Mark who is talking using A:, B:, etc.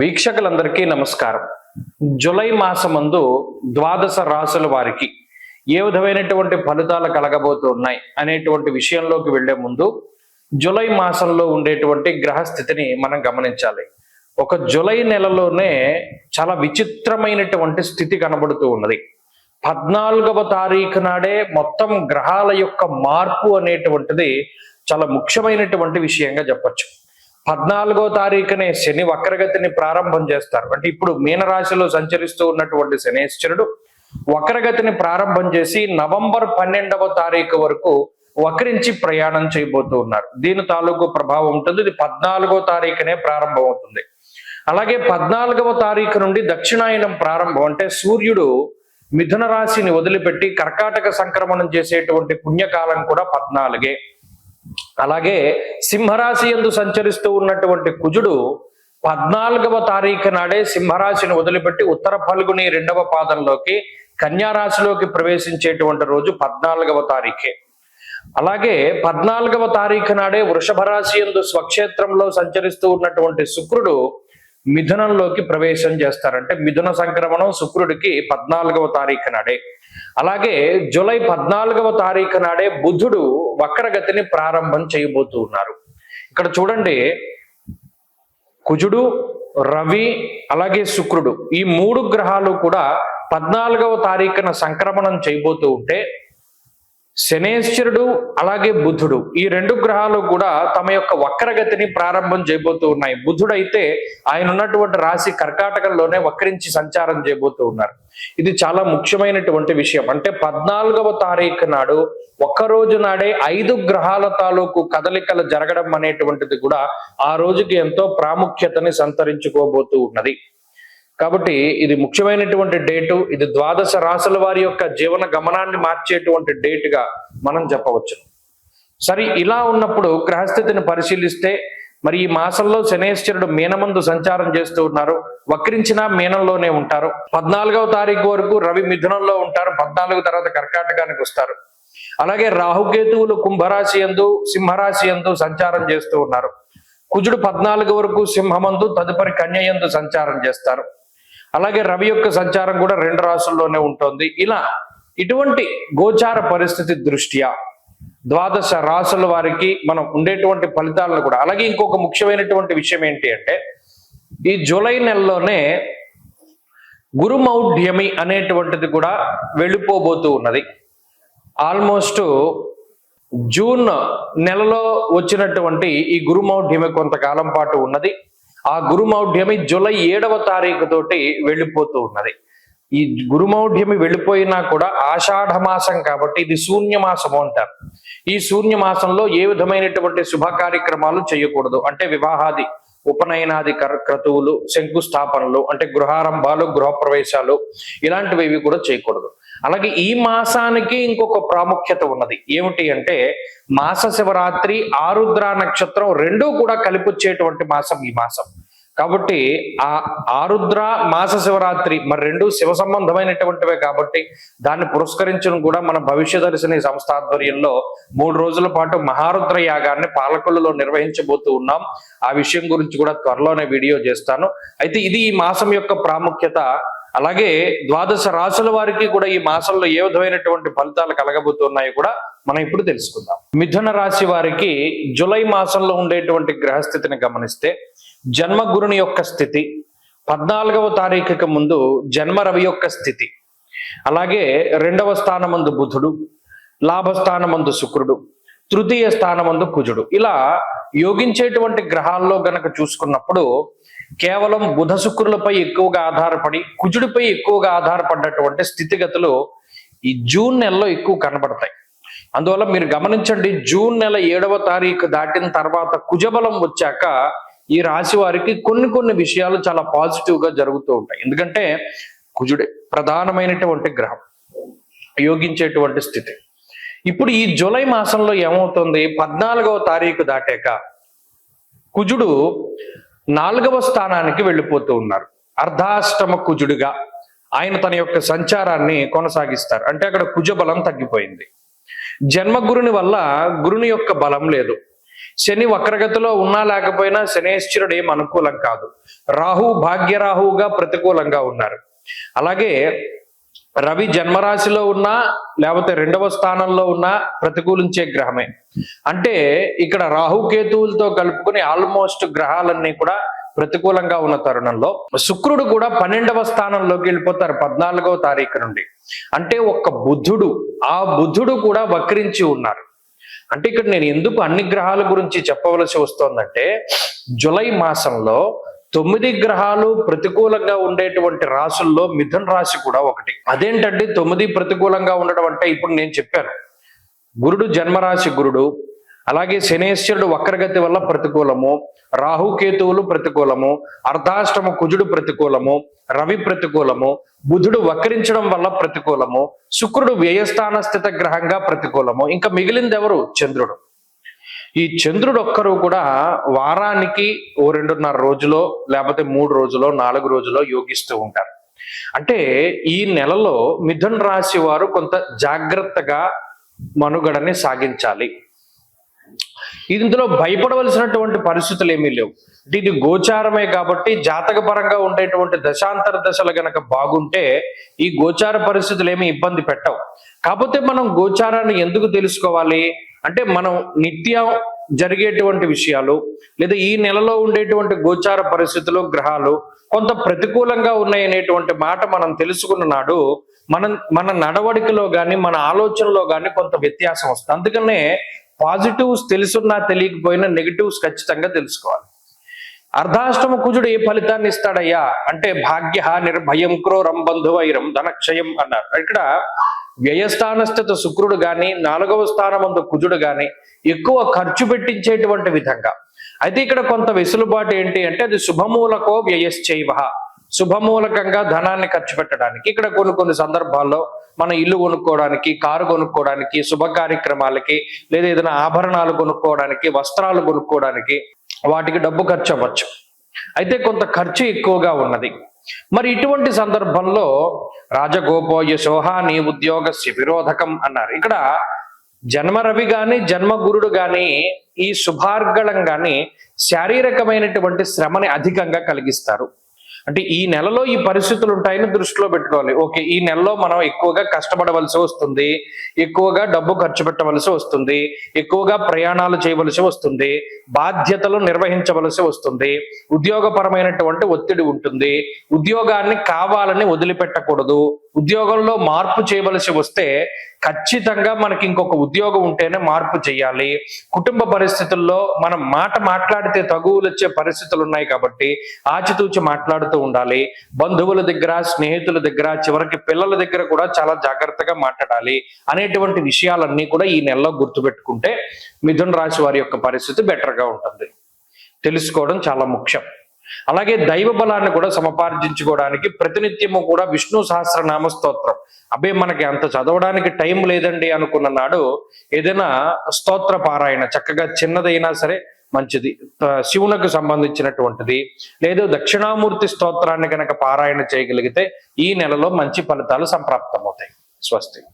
A: వీక్షకులందరికీ నమస్కారం. జూలై మాసమందు ద్వాదశ రాశుల వారికి ఏ విధమైనటువంటి ఫలితాలు కలగబోతున్నాయి అనేటువంటి విషయంలోకి వెళ్లే ముందు జూలై మాసంలో ఉండేటువంటి గ్రహస్థితిని మనం గమనించాలి. ఒక జూలై నెలలోనే చాలా విచిత్రమైనటువంటి స్థితి కనబడుతూ ఉన్నది. 14వ తారీఖు నాడే మొత్తం గ్రహాల యొక్క మార్పు అనేటువంటిది చాలా ముఖ్యమైనటువంటి విషయంగా చెప్పచ్చు. 14వ తారీఖునే శని వక్రగతిని ప్రారంభం చేస్తారు. అంటే ఇప్పుడు మీనరాశిలో సంచరిస్తూ ఉన్నటువంటి శనేశ్వరుడు వక్రగతిని ప్రారంభం చేసి నవంబర్ 12వ తారీఖు వరకు వక్రించి ప్రయాణం చేయబోతూ ఉన్నారు. దీని తాలూకు ప్రభావం ఉంటుంది. ఇది 14వ తారీఖునే ప్రారంభం అవుతుంది. అలాగే 14వ తారీఖు నుండి దక్షిణాయనం ప్రారంభం. అంటే సూర్యుడు మిథున రాశిని వదిలిపెట్టి కర్కాటక సంక్రమణం చేసేటువంటి పుణ్యకాలం కూడా 14. అలాగే సింహరాశి యందు సంచరిస్తూ ఉన్నటువంటి కుజుడు 14వ తారీఖు నాడే సింహరాశిని వదిలిపెట్టి ఉత్తర ఫల్గుని 2వ పాదంలోకి కన్యారాశిలోకి ప్రవేశించేటువంటి రోజు 14వ తారీఖే. అలాగే 14వ తారీఖు నాడే వృషభ రాశి యందు స్వక్షేత్రంలో సంచరిస్తూ ఉన్నటువంటి శుక్రుడు మిథునంలోకి ప్రవేశం చేస్తారంటే మిథున సంక్రమణం శుక్రుడికి 14వ తారీఖు నాడే. అలాగే జూలై 14వ తారీఖు నాడే బుధుడు వక్రగతిని ప్రారంభం చేయబోతూ ఉన్నారు. ఇక్కడ చూడండి, కుజుడు, రవి అలాగే శుక్రుడు ఈ 3 గ్రహాలు కూడా 14వ తారీఖున సంక్రమణం చేయబోతూ ఉంటే శనేశ్వరుడు అలాగే బుధుడు ఈ 2 గ్రహాలు కూడా తమ యొక్క వక్రగతిని ప్రారంభం చేయబోతూ ఉన్నాయి. బుధుడు అయితే ఆయన ఉన్నటువంటి రాశి కర్కాటకంలోనే వక్రించి సంచారం చేయబోతూ ఉన్నారు. ఇది చాలా ముఖ్యమైనటువంటి విషయం. అంటే 14వ తారీఖు నాడు ఒక్కరోజు నాడే 5 గ్రహాల తాలూకు కదలికలు జరగడం అనేటువంటిది కూడా ఆ రోజుకి ఎంతో ప్రాముఖ్యతని సంతరించుకోబోతూ ఉన్నది. కాబట్టి ఇది ముఖ్యమైనటువంటి డేటు. ఇది ద్వాదశ రాశుల వారి యొక్క జీవన గమనాన్ని మార్చేటువంటి డేటుగా మనం చెప్పవచ్చు. సరే, ఇలా ఉన్నప్పుడు గ్రహస్థితిని పరిశీలిస్తే మరి ఈ మాసంలో శనేశ్వరుడు మీనమందు సంచారం చేస్తూ ఉన్నారు. వక్రించిన మీనంలోనే ఉంటారు. 14వ తారీఖు వరకు రవి మిథునంలో ఉంటారు. 14 తర్వాత కర్కాటకానికి వస్తారు. అలాగే రాహుకేతువులు కుంభరాశి యందు సింహరాశి యందు సంచారం చేస్తూ ఉన్నారు. కుజుడు 14 వరకు సింహమందు తదుపరి కన్య యందు సంచారం చేస్తారు. అలాగే రవి యొక్క సంచారం కూడా 2 రాశుల్లోనే ఉంటుంది. ఇటువంటి గోచార పరిస్థితి దృష్ట్యా ద్వాదశ రాశుల వారికి మనం ఉండేటువంటి ఫలితాలను కూడా అలాగే ఇంకొక ముఖ్యమైనటువంటి విషయం ఏంటి అంటే ఈ జూలై నెలలోనే గురుమౌఢ్యమి అనేటువంటిది కూడా వెళ్ళిపోబోతూ ఉన్నది. ఆల్మోస్ట్ జూన్ నెలలో వచ్చినటువంటి ఈ గురుమౌఢ్యమి కొంతకాలం పాటు ఉన్నది. ఆ గురుమౌఢ్యమి జూలై 7వ తారీఖు తోటి వెళ్ళిపోతూ ఉన్నది. ఈ గురుమౌఢ్యమి వెళ్ళిపోయినా కూడా ఆషాఢ మాసం కాబట్టి ఇది శూన్యమాసము అంటారు. ఈ శూన్యమాసంలో ఏ విధమైనటువంటి శుభ కార్యక్రమాలు చేయకూడదు. అంటే వివాహాది ఉపనయనాది క్రతువులు, శంకుస్థాపనలు అంటే గృహారంభాలు, గృహప్రవేశాలు ఇలాంటివి కూడా చేయకూడదు. అలాగే ఈ మాసానికి ఇంకొక ప్రాముఖ్యత ఉన్నది. ఏమిటి అంటే మాస శివరాత్రి, ఆరుద్ర నక్షత్రం 2 కూడా కలిపి వచ్చేటువంటి మాసం ఈ మాసం. కాబట్టి ఆ ఆరుద్ర మాస శివరాత్రి మరి 2 శివ సంబంధమైనటువంటివే కాబట్టి దాన్ని పురస్కరించడం కూడా మన భవిష్యదర్శిని సంస్థ ఆధ్వర్యంలో 3 రోజుల పాటు మహారుద్ర యాగాన్ని పాలకొల్లులో నిర్వహించబోతూ ఉన్నాం. ఆ విషయం గురించి కూడా త్వరలోనే వీడియో చేస్తాను. అయితే ఇది ఈ మాసం యొక్క ప్రాముఖ్యత. అలాగే ద్వాదశ రాశుల వారికి కూడా ఈ మాసంలో ఏ విధమైనటువంటి ఫలితాలు కలగబోతున్నాయో కూడా మనం ఇప్పుడు తెలుసుకుందాం. మిథున రాశి వారికి జూలై మాసంలో ఉండేటువంటి గ్రహస్థితిని గమనిస్తే జన్మ గురుని యొక్క స్థితి, 14వ తారీఖుకి ముందు జన్మ రవి యొక్క స్థితి, అలాగే 2వ స్థానమందు బుధుడు, లాభస్థానమందు శుక్రుడు, తృతీయ స్థానమందు కుజుడు. ఇలా యోగించేటువంటి గ్రహాల్లో గనక చూసుకున్నప్పుడు కేవలం బుధ శుక్రులపై ఎక్కువగా ఆధారపడి కుజుడిపై ఎక్కువగా ఆధారపడ్డటువంటి స్థితిగతులు ఈ జూన్ నెలలో ఎక్కువ కనబడతాయి. అందువల్ల మీరు గమనించండి, జూన్ నెల 7వ తారీఖు దాటిన తర్వాత కుజబలం వచ్చాక ఈ రాశి వారికి కొన్ని విషయాలు చాలా పాజిటివ్ గా జరుగుతూ ఉంటాయి. ఎందుకంటే కుజుడే ప్రధానమైనటువంటి గ్రహం, యోగించేటువంటి స్థితి. ఇప్పుడు ఈ జూలై మాసంలో ఏమవుతుంది, 14వ తారీఖు దాటాక కుజుడు 4వ స్థానానికి వెళ్ళిపోతూ ఉన్నారు. అర్ధాష్టమ కుజుడిగా ఆయన తన యొక్క సంచారాన్ని కొనసాగిస్తారు. అంటే అక్కడ కుజ బలం తగ్గిపోయింది. జన్మగురుని వల్ల గురుని యొక్క బలం లేదు. శని వక్రగతిలో ఉన్నా లేకపోయినా శనేశ్వరుడు ఏం అనుకూలం కాదు. రాహు భాగ్యరాహువుగా ప్రతికూలంగా ఉన్నారు. అలాగే రవి జన్మరాశిలో ఉన్నా లేకపోతే 2వ స్థానంలో ఉన్నా ప్రతికూలించే గ్రహమే. అంటే ఇక్కడ రాహుకేతువులతో కలుపుకుని ఆల్మోస్ట్ గ్రహాలన్నీ కూడా ప్రతికూలంగా ఉన్న తరుణంలో శుక్రుడు కూడా 12వ స్థానంలోకి వెళ్ళిపోతారు 14వ తారీఖు నుండి. అంటే ఒక్క బుధుడు, ఆ బుధుడు కూడా వక్రించి ఉన్నారు. అంటే ఇక్కడ నేను ఎందుకు అన్ని గ్రహాల గురించి చెప్పవలసి వస్తోందంటే, జూలై మాసంలో 9 గ్రహాలు ప్రతికూలంగా ఉండేటువంటి రాశుల్లో మిథున రాశి కూడా ఒకటి. అదేంటంటే 9 ప్రతికూలంగా ఉండడం అంటే, ఇప్పుడు నేను చెప్పాను గురుడు జన్మరాశి గురుడు, అలాగే శనేశ్వరుడు వక్రగతి వల్ల ప్రతికూలము, రాహుకేతువులు ప్రతికూలము, అర్ధాష్టమ కుజుడు ప్రతికూలము, రవి ప్రతికూలము, బుధుడు వక్రించడం వల్ల ప్రతికూలము, శుక్రుడు వ్యయస్థాన స్థిత గ్రహంగా ప్రతికూలము, ఇంకా మిగిలింది ఎవరు? చంద్రుడు. ఈ చంద్రుడు ఒక్కరు కూడా వారానికి ఓ 2.5 రోజులో లేకపోతే 3 రోజులో 4 రోజులో యోగిస్తూ ఉంటారు. అంటే ఈ నెలలో మిథున రాశి వారు కొంత జాగ్రత్తగా మనుగడని సాగించాలి. ఇందులో భయపడవలసినటువంటి పరిస్థితులు ఏమీ లేవు. అంటే ఇది గోచారమే కాబట్టి జాతక పరంగా ఉండేటువంటి దశాంతర దశలు గనక బాగుంటే ఈ గోచార పరిస్థితులు ఏమీ ఇబ్బంది పెట్టవు. కాకపోతే మనం గోచారాన్ని ఎందుకు తెలుసుకోవాలి అంటే, మనం నిత్యం జరిగేటువంటి విషయాలు లేదా ఈ నెలలో ఉండేటువంటి గోచార పరిస్థితులు గ్రహాలు కొంత ప్రతికూలంగా ఉన్నాయనేటువంటి మాట మనం తెలుసుకున్న నాడు మన నడవడికలో కానీ మన ఆలోచనలో కానీ కొంత వ్యత్యాసం వస్తుంది. అందుకనే పాజిటివ్స్ తెలుసున్నా తెలియకపోయినా నెగిటివ్స్ ఖచ్చితంగా తెలుసుకోవాలి. అర్ధాష్టమ కుజుడు ఏ ఫలితాన్ని ఇస్తాడయ్యా అంటే, భాగ్య నిర్భయం క్రోరం బంధువైరం ధనక్షయం అన్నారు. ఇక్కడ వ్యయస్థానస్థిత శుక్రుడు గాని 4వ స్థానమందు కుజుడు గాని ఎక్కువ ఖర్చు పెట్టించేటువంటి విధంగా. అయితే ఇక్కడ కొంత వెసులుబాటు ఏంటి అంటే, అది శుభమూలకో వ్యయశ్చైవ, శుభమూలకంగా ధనాన్ని ఖర్చు పెట్టడానికి. ఇక్కడ కొన్ని సందర్భాల్లో మన ఇల్లు కొనుక్కోవడానికి, కారు కొనుక్కోవడానికి, శుభ కార్యక్రమాలకి, లేదా ఏదైనా ఆభరణాలు కొనుక్కోవడానికి, వస్త్రాలు కొనుక్కోవడానికి వాటికి డబ్బు ఖర్చు అవ్వచ్చు. అయితే కొంత ఖర్చు ఎక్కువగా ఉన్నది. మరి ఇటువంటి సందర్భంలో రాజగోపో యశోహాని ఉద్యోగస్య విరోధకం అన్నారు. ఇక్కడ జన్మ రవి గాని జన్మ గురుడు గాని ఈ శుభార్గళం గాని శారీరకమైనటువంటి శ్రమని అధికంగా కలిగిస్తారు. అంటే ఈ నెలలో ఈ పరిస్థితులు ఉంటాయని దృష్టిలో పెట్టుకోవాలి. ఓకే, ఈ నెలలో మనం ఎక్కువగా కష్టపడవలసి వస్తుంది, ఎక్కువగా డబ్బు ఖర్చు పెట్టవలసి వస్తుంది, ఎక్కువగా ప్రయాణాలు చేయవలసి వస్తుంది, బాధ్యతలు నిర్వహించవలసి వస్తుంది, ఉద్యోగపరమైనటువంటి ఒత్తిడి ఉంటుంది, ఉద్యోగాన్ని కావాలని వదిలిపెట్టకూడదు, ఉద్యోగంలో మార్పు చేయవలసి వస్తే ఖచ్చితంగా మనకి ఇంకొక ఉద్యోగం ఉంటేనే మార్పు చేయాలి. కుటుంబ పరిస్థితుల్లో మనం మాట్లాడితే తగువులు వచ్చే పరిస్థితులు ఉన్నాయి కాబట్టి ఆచితూచి మాట్లాడుతూ ఉండాలి. బంధువుల దగ్గర, స్నేహితుల దగ్గర, చివరికి పిల్లల దగ్గర కూడా చాలా జాగ్రత్తగా మాట్లాడాలి అనేటువంటి విషయాలన్నీ కూడా ఈ నెలలో గుర్తుపెట్టుకుంటే మిథున రాశి వారి యొక్క పరిస్థితి బెటర్గా ఉంటుంది. తెలుసుకోవడం చాలా ముఖ్యం. అలాగే దైవ బలాన్ని కూడా సముపార్జించుకోవడానికి ప్రతినిత్యము కూడా విష్ణు సహస్రనామ స్తోత్రం. మనకి అంత చదవడానికి టైం లేదండి అనుకున్న నాడు ఏదైనా స్తోత్ర పారాయణ చక్కగా చిన్నదైనా సరే మంచిది, శివునకు సంబంధించినటువంటిది, లేదా దక్షిణామూర్తి స్తోత్రాన్ని కనుక పారాయణ చేయగలిగితే ఈ నెలలో మంచి ఫలితాలు సంప్రాప్తమవుతాయి. స్వస్తి.